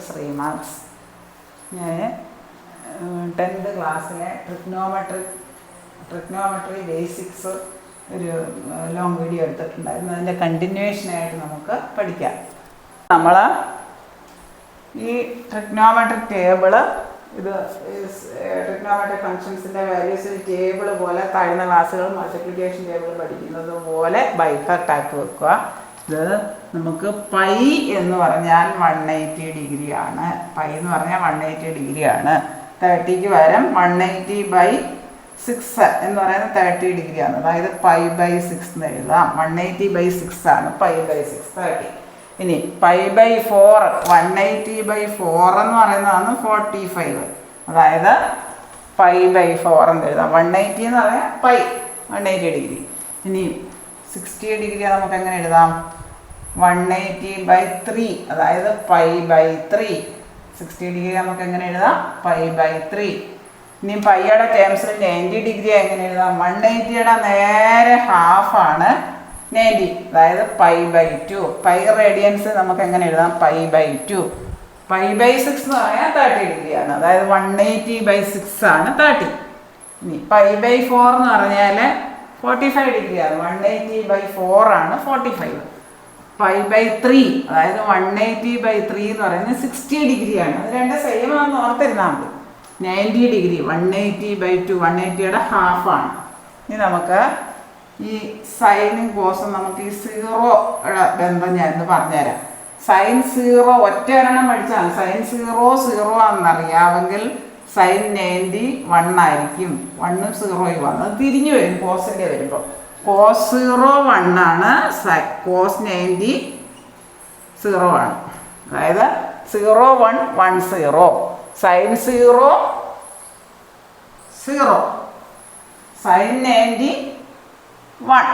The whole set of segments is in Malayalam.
ശ്രീമാർക്സ്. ഞാൻ 10th ക്ലാസ്സിലെ ട്രിഗ്നോമെട്രി ബേസിക്സ് ഒരു ലോങ് വീഡിയോ എടുത്തിട്ടുണ്ടായിരുന്നു. അതിൻ്റെ കണ്ടിന്യൂവേഷനായിട്ട് നമുക്ക് പഠിക്കാം. നമ്മൾ ഈ ട്രിഗ്നോമെട്രിക് ടേബിള്, ഇത് ട്രിഗ്നോമെട്രിക് ഫങ്ഷൻസിൻ്റെ വാല്യൂസ് ടേബിൾ പോലെ താഴ്ന്ന ക്ലാസ്സുകൾ മൾട്ടിപ്ലിക്കേഷൻ ടേബിൾ പഠിക്കുന്നത് പോലെ ബൈഹാർട്ടാക്കി വെക്കുക. ഇത് നമുക്ക് പൈ എന്ന് പറഞ്ഞാൽ 180 ഡിഗ്രി ആണ്. പൈ എന്ന് പറഞ്ഞാൽ 180 ഡിഗ്രി ആണ്. 30ക്ക് പകരം 180/6 എന്ന് പറയുന്നത് 30 ഡിഗ്രി ആണ്. അതായത് π/6 എന്ന് എഴുതാം. 180/6 ആണ് π/6 30. ഇനി π/4 180/4 എന്ന് പറയുന്നതാണ് 45. അതായത് π/4 എന്ന് എഴുതാം. 180 എന്ന് പറഞ്ഞാൽ പൈ 180 ഡിഗ്രി. ഇനി 60 ഡിഗ്രി നമുക്ക് എങ്ങനെ എഴുതാം? 180/3 അതായത് π/3. 60 ഡിഗ്രി നമുക്ക് എങ്ങനെ എഴുതാം? π/3. ഇനി പൈയുടെ ടേംസിൽ 90 ഡിഗ്രി എങ്ങനെ എഴുതാം? 180യുടെ നേരെ ഹാഫാണ് 90, അതായത് π/2. പൈ റേഡിയൻസ് നമുക്ക് എങ്ങനെ എഴുതാം? π/2. π/6 എന്ന് പറഞ്ഞാൽ 30 ഡിഗ്രിയാണ്. അതായത് 180/6 ആണ് 30. ഇനി π/4 എന്ന് പറഞ്ഞാൽ 45 ഡിഗ്രിയാണ്. 180/4 ആണ് 45. π/3 അതായത് 180/3 എന്ന് പറയുന്നത് 60 ഡിഗ്രിയാണ്. അത് രണ്ട് സെയിം ആണെന്ന് ഓർത്തിരുന്നാൽ മതി. 90 ഡിഗ്രി 180/2 180യുടെ ഹാഫാണ്. ഇനി നമുക്ക് ഈ സൈനും കോസും നമുക്ക് ഈ 0യുടെ ബന്ധം ഞാനൊന്ന് പറഞ്ഞുതരാം. സൈൻ 0 ഒറ്റ ഒരെണ്ണം പഠിച്ചാൽ സൈൻ 0 ആണെന്നറിയാമെങ്കിൽ സൈൻ 90 1 ആയിരിക്കും. 1ഉം 0യും വന്നത് തിരിഞ്ഞു വരും. കോസിൻ്റെ വരുമ്പോൾ കോസ് 0 1 ആണ്, കോസ് 90 0 ആണ്. അതായത് 0 1 1 0. Sine 0 0, sine 90 1.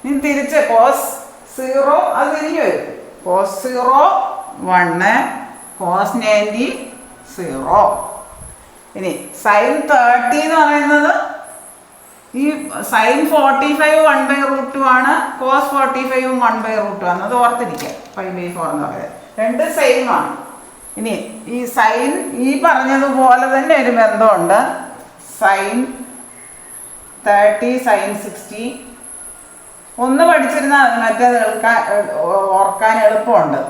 ഇനി തിരിച്ച് കോസ് 0 അത് തിരിഞ്ഞു വരും. Cos 0 1, cos 90 0. ഇനി സൈൻ 30 എന്ന് പറയുന്നത് ഈ സൈൻ 45 1/√2 ആണ്, കോസ് 45 1/√2 ആണ്. അത് ഓർത്തിരിക്കുക. π/4 എന്ന് പറയുന്നത് രണ്ട് സെയിം ആണ്. ഇനി ഈ സൈൻ ഈ പറഞ്ഞതുപോലെ തന്നെ ഒരു ബന്ധമുണ്ട്. സൈൻ 30 സൈൻ 60 ഒന്ന് പഠിച്ചിരുന്നാൽ അത് മറ്റേത് ഓർക്കാൻ എളുപ്പമുണ്ട്.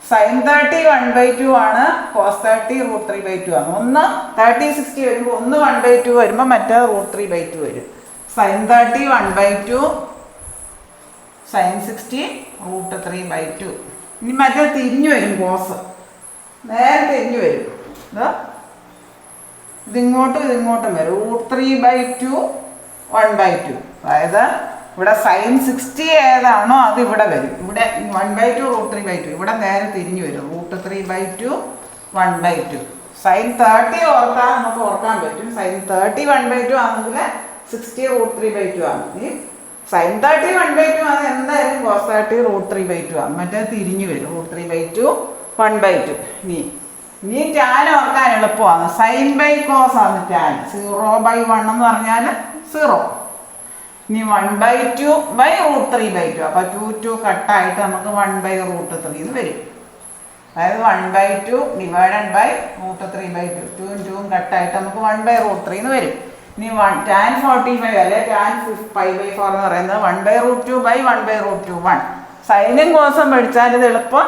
സൈൻ 30 1/2 ആണ്, കോസ് 30 √3/2 ആണ്. ഒന്ന് 30 60 വരുമ്പോൾ ഒന്ന് 1/2 വരുമ്പോൾ മറ്റേത് √3/2 വരും. Sine 30 1/2, sine 60 √3/2. ഇനി മറ്റേത് തിരിഞ്ഞു വരും. കോസ് നേരെ തിരിഞ്ഞു വരും. ഇതിങ്ങോട്ടും ഇതിങ്ങോട്ടും വരും. √3/2 1/2. അതായത് ഇവിടെ സൈൻ 60 ഏതാണോ അത് ഇവിടെ വരും. ഇവിടെ 1/2 √3/2. ഇവിടെ നേരെ തിരിഞ്ഞു വരും. √3/2 1/2. സൈൻ 30 ഓർത്താൽ നമുക്ക് ഓർക്കാൻ പറ്റും. സൈൻ 30 1/2 ആണെങ്കിൽ 60 √3/2 ആണ്. ഈ സൈൻ 30 1/2 ആണ് എന്തായാലും കോസ് 30 √3/2 ആണ്. മറ്റേ തിരിഞ്ഞു വരും. √3/2 1/2. ഇനി ടാൻ ഓർക്കാൻ എളുപ്പമാണ്. സൈൻ ബൈ കോസ് ആണ് ടാൻ. 0/1 എന്ന് പറഞ്ഞാൽ 0. ഇനി 1/2/√3/2. അപ്പോൾ 2 കട്ടായിട്ട് നമുക്ക് 1/√3 എന്ന് വരും. അതായത് 1/2 ഡിവൈഡഡ് ബൈ √3/2. 2ഉം 2ഉം കട്ടായിട്ട് നമുക്ക് 1/√3 എന്ന് വരും. ഇനി ടാൻ 45 അല്ലെ ടാൻ π/4 എന്ന് പറയുന്നത് 1/√2/1/√2 1. സൈനും കോസും പഠിച്ചാൽ ഇത് എളുപ്പം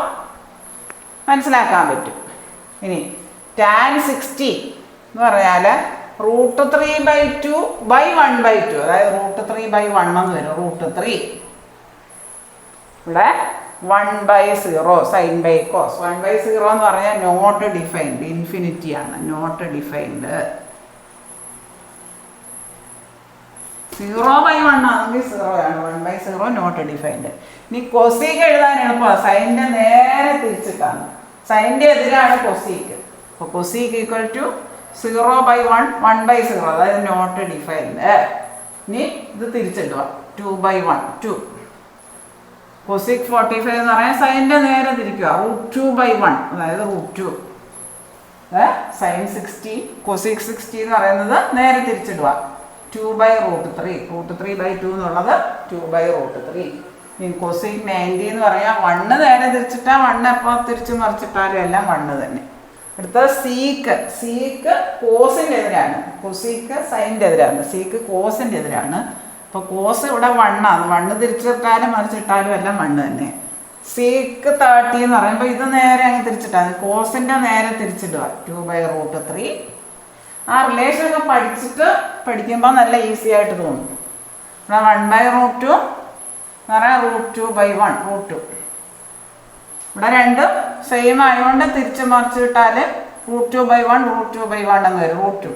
മനസ്സിലാക്കാൻ പറ്റും. ഇനി ടാൻ 60 എന്ന് പറഞ്ഞാൽ √3/2/1/2. അതായത് √3/1 എന്ന് വരും. √3 ഇവിടെ 1/0 സൈൻ ബൈ കോസ്. 1/0 എന്ന് പറഞ്ഞാൽ നോട്ട് ഡിഫൈൻഡ്, ഇൻഫിനിറ്റി ആണ്, നോട്ട് ഡിഫൈൻഡ്. 0/1 ആണെങ്കിൽ 0 ആണ്. 1/0 നോട്ട് ഡിഫൈൻഡ്. ഇനി കൊസീക്ക് എഴുതാൻ എളുപ്പമാണ്. സൈനിൻ്റെ നേരെ തിരിച്ചിട്ടാണ്. സൈനിൻ്റെ എതിരാണ് കൊസീക്ക്. അപ്പോൾ കൊസീക്ക് ഈക്വൽ ടു 0/1 1/0. അതായത് നോട്ട് ഡിഫൈൻഡ്. ഇനി ഇത് തിരിച്ചിടുക. 2/1 2. കൊസിക് 45 എന്ന് പറയാൻ സൈനിൻ്റെ നേരെ തിരിക്കുക. √2/1 അതായത് √2. സൈൻ 60 കൊസിക് 60 എന്ന് പറയുന്നത് നേരെ തിരിച്ചിടുക. 2/√3. √3/2 എന്നുള്ളത് 2/√3. ഈ കൊസീക് 90 എന്ന് പറയാം. 1 നേരെ തിരിച്ചിട്ടാൽ 1 എപ്പോൾ തിരിച്ചു മറിച്ചിട്ടാലും എല്ലാം 1 തന്നെ. അടുത്തത് സീക്ക് കോസിൻ്റെ എതിരാണ്. കൊസീക്ക് സൈൻ്റെ എതിരാണ്. സീക്ക് കോസിൻ്റെ എതിരാണ്. അപ്പോൾ കോസ് ഇവിടെ 1 ആണ്. 1 തിരിച്ചിട്ടാലും മറിച്ചിട്ടാലും എല്ലാം 1 തന്നെ. സീക്ക് 30 എന്ന് പറയുമ്പോൾ ഇത് നേരെ അങ്ങ് തിരിച്ചിട്ടാണ്. കോസിൻ്റെ നേരെ തിരിച്ചിടുക 2/√3. ആ റിലേഷനൊക്കെ പഠിക്കുമ്പോൾ നല്ല ഈസി ആയിട്ട് തോന്നും. ഇവിടെ 1/√2 എന്ന് പറയാം √2/1 √2. ഇവിടെ രണ്ടും സെയിം ആയതുകൊണ്ട് തിരിച്ച് മറിച്ചിട്ടാൽ √2/1 √2/1 എന്ന് വരും √2.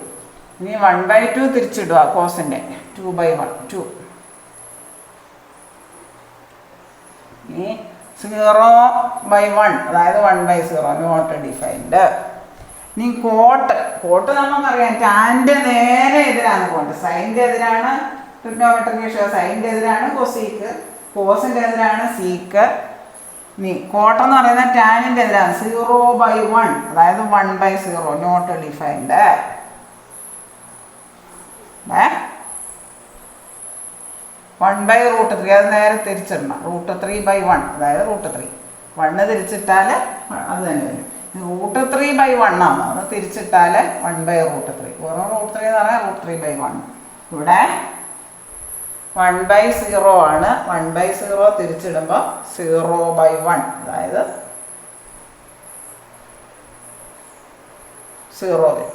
ഇനി 1/2 തിരിച്ചിടുക കോസിൻ്റെ 2/1 2. ഇനി 0/1 അതായത് 1/0 നോട്ട് ഡിഫൈൻഡ്. ഇനി കോട്ട് നമുക്കറിയാം ടാൻ്റെ നേരെ എതിരാണ് കോട്ട്. സൈൻ്റെ എതിരാണ് ട്രിഗ്നോമെട്രിക് റേഷ്യോ. സൈൻ്റെ എതിരാണ് കൊസീക്ക്. കോസിൻ്റെ എതിരാണ് സീക്ക്. ഇനി കോട്ടെന്ന് പറയുന്നത് ടാനിൻ്റെ എതിരാണ് 0/1 അതായത് 1/0 നോട്ട് ഡിഫൈൻഡ്. 1/√3 അത് നേരെ തിരിച്ചിടണം. √3/1 അതായത് √3. 1 തിരിച്ചിട്ടാൽ അത് തന്നെ വരും. √3/1 ആണ്. അത് തിരിച്ചിട്ടാൽ 1/√3. വെറും √3 എന്ന് പറഞ്ഞാൽ √3/1. ഇവിടെ 1/0 ആണ്. 1/0 തിരിച്ചിടുമ്പോൾ 0/1 അതായത് 0 വരും.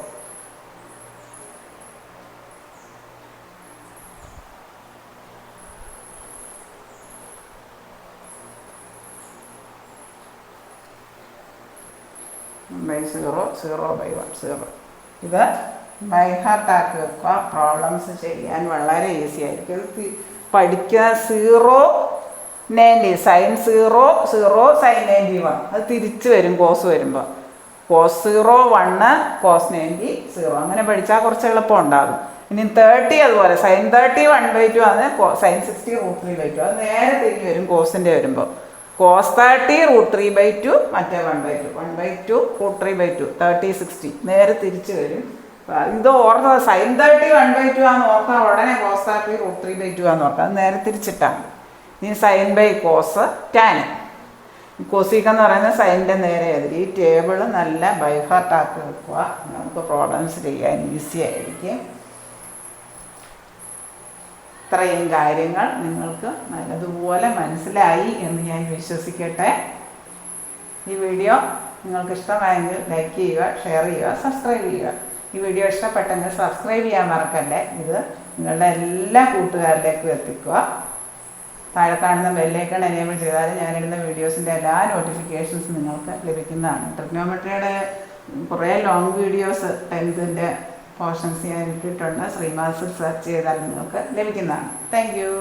ഇത് ബൈ ഹാർട്ട് ആക്കി വെക്കുക. പ്രോബ്ലംസ് ചെയ്യാൻ വളരെ ഈസി ആയിരിക്കും. പഠിക്കുക 0/90 sin 0 0 sin 91 അത് തിരിച്ച് വരും കോസ് വരുമ്പോൾ. cos 0 1 cos 90 0 അങ്ങനെ പഠിച്ചാൽ കുറച്ച് എളുപ്പം ഉണ്ടാകും. ഇനി 30 അതുപോലെ sin 30 1/2 ആണ്. sin 60 √3/2 അത് നേരെ തിരിഞ്ഞ് വരും കോസിൻ്റെ വരുമ്പോൾ. cos 30 √3/2 മറ്റേ 1/2 1/2 √3/2 30 60 നേരെ തിരിച്ച് വരും. ഇത് ഓർക്കുക sin 30 1/2 ആണെന്ന് ഓർക്കുക. ഉടനെ cos 30 √3/2 ആണെന്ന് ഓർക്കുക. അത് നേരെ തിരിച്ചിട്ടാണ്. ഇനി sin/cos tan. കൊസീക്ക് എന്ന് പറയുന്നത് സൈൻ്റെ നേരെ എതിര്. ഈ ടേബിൾ നല്ല ബൈ ഹാർട്ട് ആക്കി വെക്കുക. നമുക്ക് പ്രോബ്ലംസ് ചെയ്യാൻ ഈസി ആയിരിക്കും. ഇത്രയും കാര്യങ്ങൾ നിങ്ങൾക്ക് നല്ലതുപോലെ മനസ്സിലായി എന്ന് ഞാൻ വിശ്വസിക്കട്ടെ. ഈ വീഡിയോ നിങ്ങൾക്ക് ഇഷ്ടമായെങ്കിൽ ലൈക്ക് ചെയ്യുക, ഷെയർ ചെയ്യുക, സബ്സ്ക്രൈബ് ചെയ്യുക. ഈ വീഡിയോ ഇഷ്ടപ്പെട്ടെങ്കിൽ സബ്സ്ക്രൈബ് ചെയ്യാൻ മറക്കല്ലേ. ഇത് നിങ്ങളുടെ എല്ലാ കൂട്ടുകാരിലേക്കും എത്തിക്കുക. താഴെ കാണുന്ന ബെല്ലൈക്കൺ എനേബിൾ ചെയ്താൽ ഞാനിടുന്ന വീഡിയോസിൻ്റെ എല്ലാ നോട്ടിഫിക്കേഷൻസും നിങ്ങൾക്ക് ലഭിക്കുന്നതാണ്. ട്രിഗ്നോമെട്രിയുടെ കുറേ ലോങ് വീഡിയോസ് 10th പോർഷൻസ് ഞാൻ ഇട്ടിട്ടുണ്ട്. ശ്രീമാസ് സെർച്ച് ചെയ്താൽ നിങ്ങൾക്ക് ലഭിക്കുന്നതാണ്. Thank you.